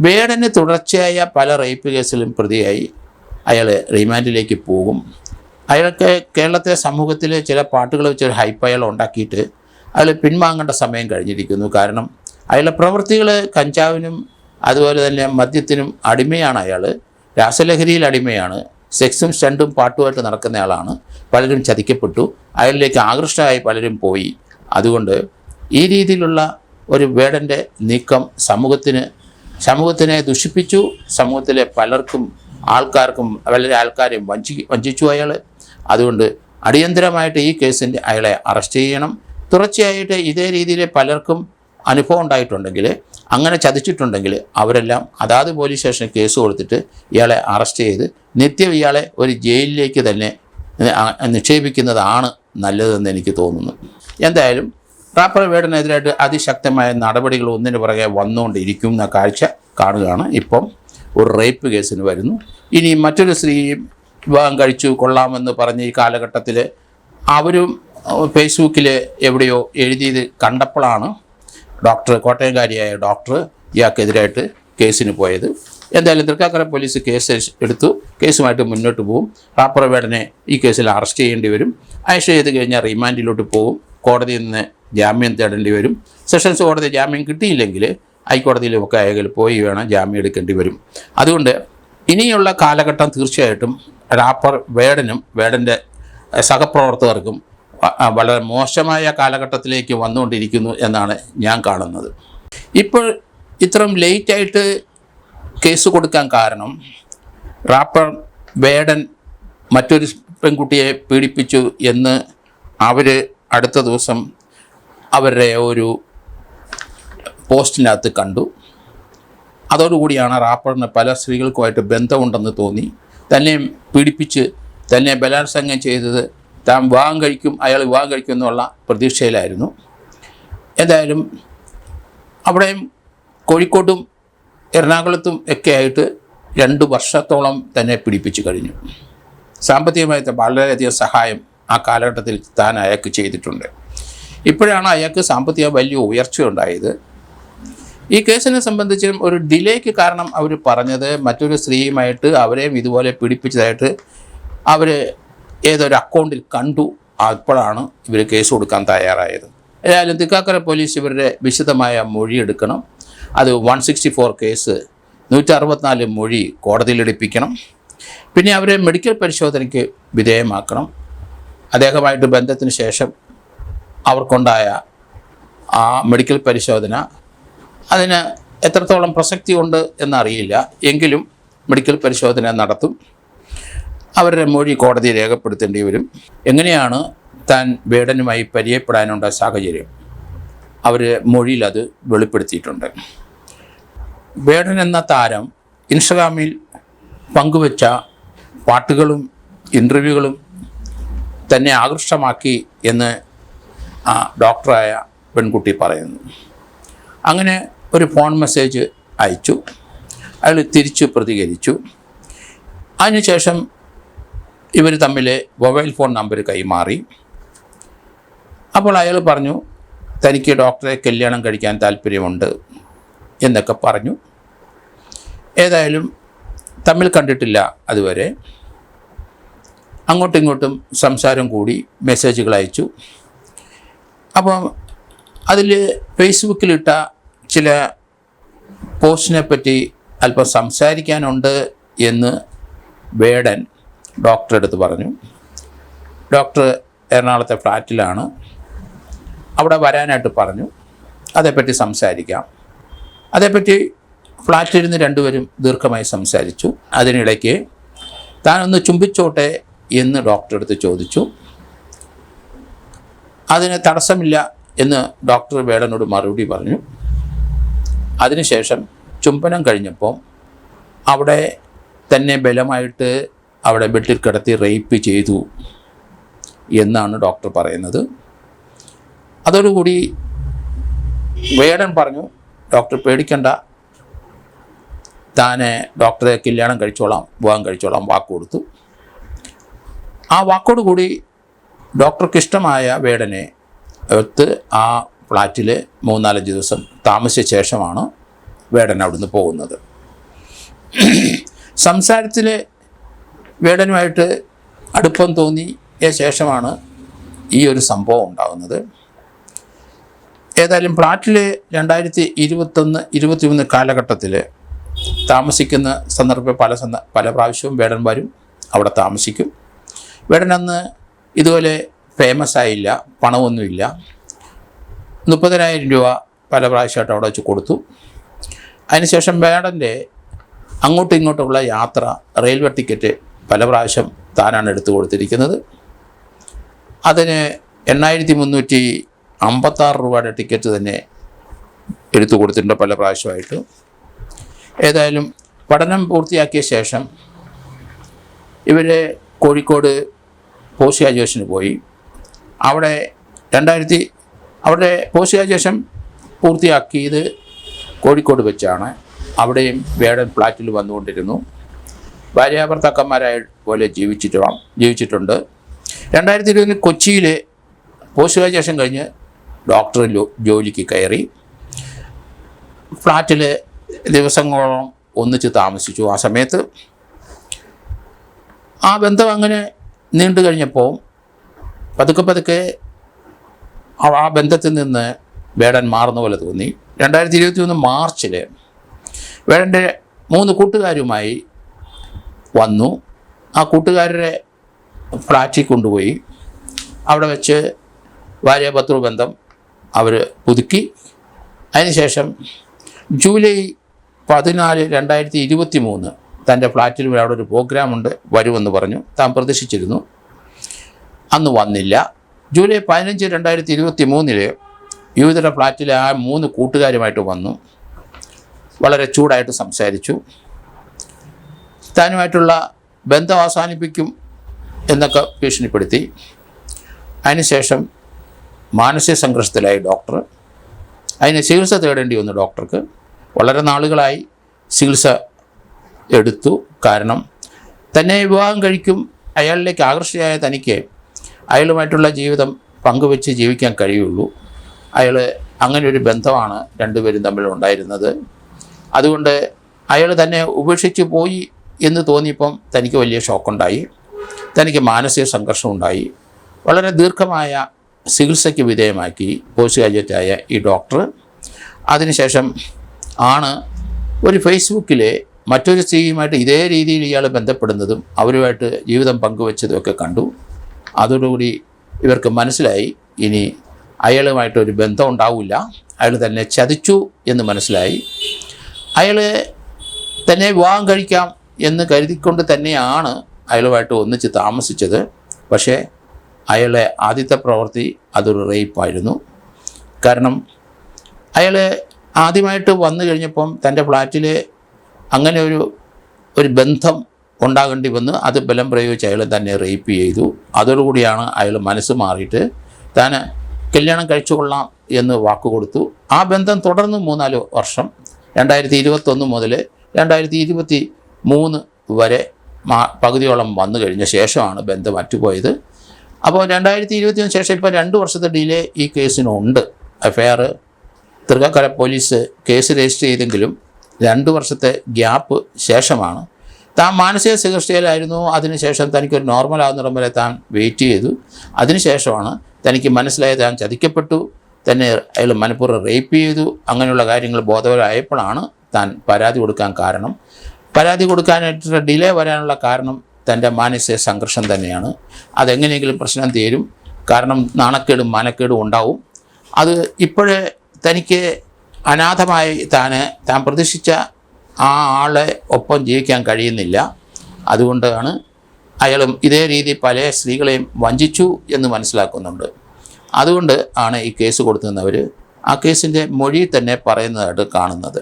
വേടന് തുടർച്ചയായ പല റേപ്പ് കേസിലും പ്രതിയായി അയാൾ റിമാൻഡിലേക്ക് പോകും. അയാൾക്ക് കേരളത്തിലെ സമൂഹത്തിൽ ചില പാട്ടുകൾ വെച്ചൊരു ഹൈപ്പ് അയാൾ ഉണ്ടാക്കിയിട്ട് അയാൾ പിൻവാങ്ങേണ്ട സമയം കഴിഞ്ഞിരിക്കുന്നു. കാരണം അയാളുടെ പ്രവൃത്തികൾ കഞ്ചാവിനും അതുപോലെ തന്നെ മദ്യത്തിനും അടിമയാണ്. അയാൾ രാസലഹരിയിൽ അടിമയാണ്. സെക്സും സ്റ്റണ്ടും പാട്ടുമായിട്ട് നടക്കുന്നയാളാണ്. പലരും ചതിക്കപ്പെട്ടു, അയാളിലേക്ക് ആകൃഷ്ടരായി പലരും പോയി. അതുകൊണ്ട് ഈ രീതിയിലുള്ള ഒരു വേടൻ്റെ നീക്കം സമൂഹത്തിനെ ദുഷിപ്പിച്ചു. സമൂഹത്തിലെ ആൾക്കാർക്കും വളരെ ആൾക്കാരെയും വഞ്ചിച്ചു അയാൾ. അതുകൊണ്ട് അടിയന്തരമായിട്ട് ഈ കേസിൻ്റെ അയാളെ അറസ്റ്റ് ചെയ്യണം. തുടർച്ചയായിട്ട് ഇതേ രീതിയിൽ പലർക്കും അനുഭവം ഉണ്ടായിട്ടുണ്ടെങ്കിൽ, അങ്ങനെ ചതിച്ചിട്ടുണ്ടെങ്കിൽ അവരെല്ലാം അതാത് പോലീസ് സ്റ്റേഷനിൽ കേസ് കൊടുത്തിട്ട് ഇയാളെ അറസ്റ്റ് ചെയ്ത് നിത്യം ഇയാളെ ഒരു ജയിലിലേക്ക് തന്നെ നിക്ഷേപിക്കുന്നതാണ് നല്ലതെന്ന് എനിക്ക് തോന്നുന്നു. എന്തായാലും റാപ്പർ വേടനെതിരായിട്ട് അതിശക്തമായ നടപടികൾ ഒന്നിനു പുറകെ വന്നുകൊണ്ടിരിക്കുന്ന കാഴ്ച കാണുകയാണ്. ഇപ്പം ഒരു റേപ്പ് കേസിന് വരുന്നു. ഇനി മറ്റൊരു സ്ത്രീ വിവാഹം കഴിച്ചു കൊള്ളാമെന്ന് പറഞ്ഞ് ഈ കാലഘട്ടത്തിൽ അവരും ഫേസ്ബുക്കിൽ എവിടെയോ എഴുതിയത് കണ്ടപ്പോഴാണ് കോട്ടയംകാരിയായ ഡോക്ടർ ഇയാൾക്കെതിരായിട്ട് കേസിന് പോയത്. എന്തായാലും തൃക്കാക്കര പോലീസ് കേസ് എടുത്തു. കേസുമായിട്ട് മുന്നോട്ട് പോകും. റാപ്പർ വേടനെ ഈ കേസിൽ അറസ്റ്റ് ചെയ്യേണ്ടി വരും. അറസ്റ്റ് ചെയ്ത് കഴിഞ്ഞാൽ റിമാൻഡിലോട്ട് പോകും. കോടതിയിൽ നിന്ന് ജാമ്യം തേടേണ്ടി വരും. സെഷൻസ് കോടതി ജാമ്യം കിട്ടിയില്ലെങ്കിൽ ഹൈക്കോടതിയിലുമൊക്കെ അയാൾ പോയി വേണം ജാമ്യം എടുക്കേണ്ടി വരും. അതുകൊണ്ട് ഇനിയുള്ള കാലഘട്ടം തീർച്ചയായിട്ടും റാപ്പർ വേടനും വേടൻ്റെ സഹപ്രവർത്തകർക്കും വളരെ മോശമായ കാലഘട്ടത്തിലേക്ക് വന്നുകൊണ്ടിരിക്കുന്നു എന്നാണ് ഞാൻ കാണുന്നത്. ഇപ്പോൾ ഇത്രയും ലേറ്റായിട്ട് കേസ് കൊടുക്കാൻ കാരണം റാപ്പർ വേടൻ മറ്റൊരു പെൺകുട്ടിയെ പീഡിപ്പിച്ചു എന്ന് അവർ അടുത്ത ദിവസം അവരുടെ ഒരു പോസ്റ്റിനകത്ത് കണ്ടു. അതോടുകൂടിയാണ് റാപ്പറിന് പല സ്ത്രീകൾക്കുമായിട്ട് ബന്ധമുണ്ടെന്ന് തോന്നി. തന്നെ പീഡിപ്പിച്ച് തന്നെ ബലാത്സംഗം ചെയ്തത് താൻ അയാൾ വിവാഹം കഴിക്കും എന്നുള്ള പ്രതീക്ഷയിലായിരുന്നു. എന്തായാലും അവിടെയും കോഴിക്കോട്ടും എറണാകുളത്തും ഒക്കെ ആയിട്ട് 2 വർഷത്തോളം തന്നെ പീഡിപ്പിച്ച് കഴിഞ്ഞു. സാമ്പത്തികമായിട്ട് വളരെയധികം സഹായം ആ കാലഘട്ടത്തിൽ താൻ അയാൾക്ക് ചെയ്തിട്ടുണ്ട്. ഇപ്പോഴാണ് അയാൾക്ക് സാമ്പത്തിക വലിയ ഉയർച്ചയുണ്ടായത്. ഈ കേസിനെ സംബന്ധിച്ചും ഒരു ഡിലേക്ക് കാരണം അവർ പറഞ്ഞത് മറ്റൊരു സ്ത്രീയുമായിട്ട് അവരെയും ഇതുപോലെ പീഡിപ്പിച്ചതായിട്ട് അവർ ഏതൊരു അക്കൗണ്ടിൽ കണ്ടു. അപ്പോഴാണ് ഇവർ കേസ് കൊടുക്കാൻ തയ്യാറായത്. ഏതായാലും തൃക്കാക്കര പോലീസ് ഇവരുടെ വിശദമായ മൊഴിയെടുക്കണം. അത് 164 കേസ് 164 മൊഴി കോടതിയിലെടുപ്പിക്കണം. പിന്നെ അവരെ മെഡിക്കൽ പരിശോധനയ്ക്ക് വിധേയമാക്കണം. അദ്ദേഹമായിട്ട് ബന്ധത്തിന് ശേഷം അവർക്കുണ്ടായ ആ മെഡിക്കൽ പരിശോധന അതിന് എത്രത്തോളം പ്രസക്തി ഉണ്ട് എന്നറിയില്ല. എങ്കിലും മെഡിക്കൽ പരിശോധന നടത്തും. അവരുടെ മൊഴി കോടതി രേഖപ്പെടുത്തേണ്ടി വരും. എങ്ങനെയാണ് താൻ വേടനുമായി പരിചയപ്പെടാനുള്ള സാഹചര്യം അവർ മൊഴിയിൽ അത് വെളിപ്പെടുത്തിയിട്ടുണ്ട്. വേടൻ എന്ന താരം ഇൻസ്റ്റഗ്രാമിൽ പങ്കുവച്ച പാട്ടുകളും ഇൻ്റർവ്യൂകളും തന്നെ ആകർഷമാക്കി എന്ന് ആ ഡോക്ടറായ പെൺകുട്ടി പറയുന്നു. അങ്ങനെ ഒരു ഫോൺ മെസ്സേജ് അയച്ചു. അയാൾ തിരിച്ചു പ്രതികരിച്ചു. അതിനുശേഷം ഇവർ തമ്മിൽ മൊബൈൽ ഫോൺ നമ്പർ കൈമാറി. അപ്പോൾ അയാൾ പറഞ്ഞു തനിക്ക് ഡോക്ടറെ കല്യാണം കഴിക്കാൻ താല്പര്യമുണ്ട് എന്നൊക്കെ പറഞ്ഞു. ഏതായാലും തമ്മിൽ കണ്ടിട്ടില്ല അതുവരെ. അങ്ങോട്ടും ഇങ്ങോട്ടും സംസാരം കൂടി, മെസ്സേജുകൾ അയച്ചു. അപ്പം അതിൽ ഫേസ്ബുക്കിലിട്ട ചില പോസ്റ്റിനെ പറ്റി അല്പം സംസാരിക്കാനുണ്ട് എന്ന് വേടൻ ഡോക്ടറെ അടുത്ത് പറഞ്ഞു. ഡോക്ടർ എറണാകുളത്തെ ഫ്ലാറ്റിലാണ്, അവിടെ വരാനായിട്ട് പറഞ്ഞു. അതേപ്പറ്റി സംസാരിക്കാം. അതേപ്പറ്റി ഫ്ലാറ്റിലിരുന്ന് രണ്ടുപേരും ദീർഘമായി സംസാരിച്ചു. അതിനിടയ്ക്ക് താനൊന്ന് ചുംബിച്ചോട്ടെ എന്ന് ഡോക്ടറെ അടുത്ത് ചോദിച്ചു. അതിന് തടസ്സമില്ല എന്ന് ഡോക്ടർ വേടനോട് മറുപടി പറഞ്ഞു. അതിനുശേഷം ചുംബനം കഴിഞ്ഞപ്പോൾ അവിടെ തന്നെ ബലമായിട്ട് അവിടെ ബെഡിൽ കിടത്തി റേപ്പ് ചെയ്തു എന്നാണ് ഡോക്ടർ പറയുന്നത്. അതോടുകൂടി വേടൻ പറഞ്ഞു, ഡോക്ടർ പേടിക്കണ്ട, താനെ ഡോക്ടറെ കല്യാണം കഴിച്ചോളാം, വിവാഹം കഴിച്ചോളാം വാക്ക് കൊടുത്തു. ആ വാക്കോടുകൂടി ഡോക്ടർക്ക് ഇഷ്ടമായ വേടനെ എടുത്ത് ആ ഫ്ലാറ്റിൽ 3-4 ദിവസം താമസിച്ച ശേഷമാണ് വേടൻ അവിടുന്ന് പോകുന്നത്. സംസാരത്തിൽ വേടനുമായിട്ട് അടുപ്പം തോന്നിയ ശേഷമാണ് ഈ ഒരു സംഭവം ഉണ്ടാകുന്നത്. ഏതായാലും ഫ്ലാറ്റിൽ 2021-23 കാലഘട്ടത്തിൽ താമസിക്കുന്ന സന്ദർഭം പല പ്രാവശ്യവും വേടന്മാരും അവിടെ താമസിക്കും. വേടൻ അന്ന് ഇതുപോലെ ഫേമസ് ആയില്ല, പണമൊന്നുമില്ല. 30,000 രൂപ പല പ്രാവശ്യമായിട്ട് അവിടെ വെച്ച് കൊടുത്തു. അതിനുശേഷം വേടൻ്റെ അങ്ങോട്ടും ഇങ്ങോട്ടുമുള്ള യാത്ര, റെയിൽവേ ടിക്കറ്റ് പല പ്രാവശ്യം താനാണ് എടുത്തു കൊടുത്തിരിക്കുന്നത്. അതിന് 8,356 രൂപയുടെ ടിക്കറ്റ് തന്നെ എടുത്തു കൊടുത്തിട്ടുണ്ട് പല പ്രാവശ്യമായിട്ട്. ഏതായാലും പഠനം പൂർത്തിയാക്കിയ ശേഷം ഇവർ കോഴിക്കോട് പോസ്റ്റ് ഗ്രാജുവേഷന് പോയി. അവിടെ പോസ്റ്റ് ഗ്രാജുവേഷൻ പൂർത്തിയാക്കിയത് കോഴിക്കോട് വെച്ചാണ്. അവിടെയും വേടൻ ഫ്ലാറ്റിൽ വന്നുകൊണ്ടിരുന്നു. ഭാര്യാഭർത്താക്കന്മാരായ പോലെ ജീവിച്ചിട്ടുണ്ട്. 2020 കൊച്ചിയിൽ പോസ്റ്റ് ഗ്രാജുവേഷൻ കഴിഞ്ഞ് ഡോക്ടർ ജോലിക്ക് കയറി. ഫ്ലാറ്റിൽ ദിവസങ്ങളോളം ഒന്നിച്ച് താമസിച്ചു. ആ സമയത്ത് ആ ബന്ധം അങ്ങനെ നീണ്ടു കഴിഞ്ഞപ്പോൾ പതുക്കെ ആ ബന്ധത്തിൽ നിന്ന് വേടൻ മാറുന്ന പോലെ തോന്നി. 2021 മാർച്ചിൽ വേടൻ്റെ 3 കൂട്ടുകാരുമായി വന്നു. ആ കൂട്ടുകാരുടെ ഫ്ലാറ്റിൽ കൊണ്ടുപോയി. അവിടെ വെച്ച് ഭാര്യാഭർത്തൃ ബന്ധം അവർ പുതുക്കി. അതിനുശേഷം ജൂലൈ 14, 2023 തൻ്റെ ഫ്ലാറ്റിൽ അവിടെ ഒരു പ്രോഗ്രാമുണ്ട്, വരുമെന്ന് പറഞ്ഞു. താൻ പ്രതീക്ഷിച്ചിരുന്നു, അന്ന് വന്നില്ല. ജൂലൈ 15, 2023 യുവതിയുടെ ഫ്ലാറ്റിലെ ആ 3 കൂട്ടുകാരുമായിട്ട് വന്നു. വളരെ ചൂടായിട്ട് സംസാരിച്ചു. താനുമായിട്ടുള്ള ബന്ധം അവസാനിപ്പിക്കും എന്നൊക്കെ ഭീഷണിപ്പെടുത്തി. അതിനുശേഷം മാനസിക സംഘർഷത്തിലായി ഡോക്ടർ. അതിന് ചികിത്സ തേടേണ്ടി വന്നു ഡോക്ടർക്ക്. വളരെ നാളുകളായി ചികിത്സ എടുത്തു. കാരണം തന്നെ വിവാഹം കഴിക്കും അയാളിലേക്ക് ആകർഷകയായ തനിക്ക് അയാളുമായിട്ടുള്ള ജീവിതം പങ്കുവെച്ച് ജീവിക്കാൻ കഴിയുള്ളൂ. അങ്ങനെ ഒരു ബന്ധമാണ് രണ്ടുപേരും തമ്മിലുണ്ടായിരുന്നത്. അതുകൊണ്ട് അയാൾ തന്നെ ഉപേക്ഷിച്ച് പോയി എന്ന് തോന്നിയപ്പം തനിക്ക് വലിയ ഷോക്കുണ്ടായി. തനിക്ക് മാനസിക സംഘർഷം ഉണ്ടായി. വളരെ ദീർഘമായ ചികിത്സയ്ക്ക് വിധേയമാക്കി പോസ്റ്റ് ഗ്രാജുവേറ്റായ ഈ ഡോക്ടർ. അതിനുശേഷം ആണ് ഒരു ഫേസ്ബുക്കിൽ മറ്റൊരു സ്ത്രീയുമായിട്ട് ഇതേ രീതിയിൽ ഇയാൾ ബന്ധപ്പെടുന്നതും അവരുമായിട്ട് ജീവിതം പങ്കുവെച്ചതുമൊക്കെ കണ്ടു. അതോടുകൂടി ഇവർക്ക് മനസ്സിലായി ഇനി അയാളുമായിട്ടൊരു ബന്ധം ഉണ്ടാവില്ല, അയാൾ തന്നെ ചതിച്ചു എന്ന് മനസ്സിലായി. അയാൾ തന്നെ വിവാഹം കഴിക്കാം എന്ന് കരുതിക്കൊണ്ട് തന്നെയാണ് അയാളുമായിട്ട് ഒന്നിച്ച് താമസിച്ചത്. പക്ഷേ അയാളെ ആദ്യത്തെ പ്രവൃത്തി അതൊരു റേപ്പായിരുന്നു. കാരണം അയാൾ ആദ്യമായിട്ട് വന്നു കഴിഞ്ഞപ്പം തൻ്റെ ഫ്ലാറ്റിൽ അങ്ങനെ ഒരു ബന്ധം ഉണ്ടാകേണ്ടി വന്ന് അത് ബലം പ്രയോഗിച്ച് അയാൾ തന്നെ റേപ്പ് ചെയ്തു. അതോടുകൂടിയാണ് അയാൾ മനസ്സ് മാറിയിട്ട് താൻ കല്യാണം കഴിച്ചുകൊള്ളാം എന്ന് വാക്ക് കൊടുത്തു. ആ ബന്ധം തുടർന്ന് 3-4 വർഷം 2021 മുതൽ 2023 വരെ പകുതിയോളം വന്നു കഴിഞ്ഞ ശേഷമാണ് ബന്ധം അറ്റുപോയത്. അപ്പോൾ 2020 ശേഷം ഇപ്പോൾ 2 വർഷത്തെ ഡിലേ ഈ കേസിനുണ്ട്. FIR Thrikkakara police case register ചെയ്തെങ്കിലും 2 വർഷത്തെ ഗ്യാപ്പ് ശേഷമാണ്. താൻ മാനസിക ചികിത്സയിലായിരുന്നു. അതിനുശേഷം തനിക്കൊരു നോർമൽ ആകുന്നിടം വരെ താൻ വെയിറ്റ് ചെയ്തു. അതിനുശേഷമാണ് തനിക്ക് മനസ്സിലായത് താൻ ചതിക്കപ്പെട്ടു, തന്നെ അയാൾ മനഃപൂർവ്വം റേപ്പ് ചെയ്തു. അങ്ങനെയുള്ള കാര്യങ്ങൾ ബോധവരായപ്പോഴാണ് താൻ പരാതി കൊടുക്കാൻ കാരണം. പരാതി കൊടുക്കാനായിട്ട് ഡിലേ വരാനുള്ള കാരണം തൻ്റെ മാനസിക സംഘർഷം തന്നെയാണ്. അതെങ്ങനെയെങ്കിലും പ്രശ്നം തീരും. കാരണം നാണക്കേടും മാനക്കേടും ഉണ്ടാവും. അത് ഇപ്പോഴേ തനിക്ക് അനാഥമായി താൻ പ്രതീക്ഷിച്ച ആ ആളെ ഒപ്പം ജീവിക്കാൻ കഴിയുന്നില്ല. അതുകൊണ്ടാണ് അയാളും ഇതേ രീതി പല സ്ത്രീകളെയും വഞ്ചിച്ചു എന്ന് മനസ്സിലാക്കുന്നുണ്ട്. അതുകൊണ്ട് ആണ് ഈ കേസ് കൊടുക്കുന്നവർ ആ കേസിൻ്റെ മൊഴി തന്നെ പറയുന്നതായിട്ട് കാണുന്നത്.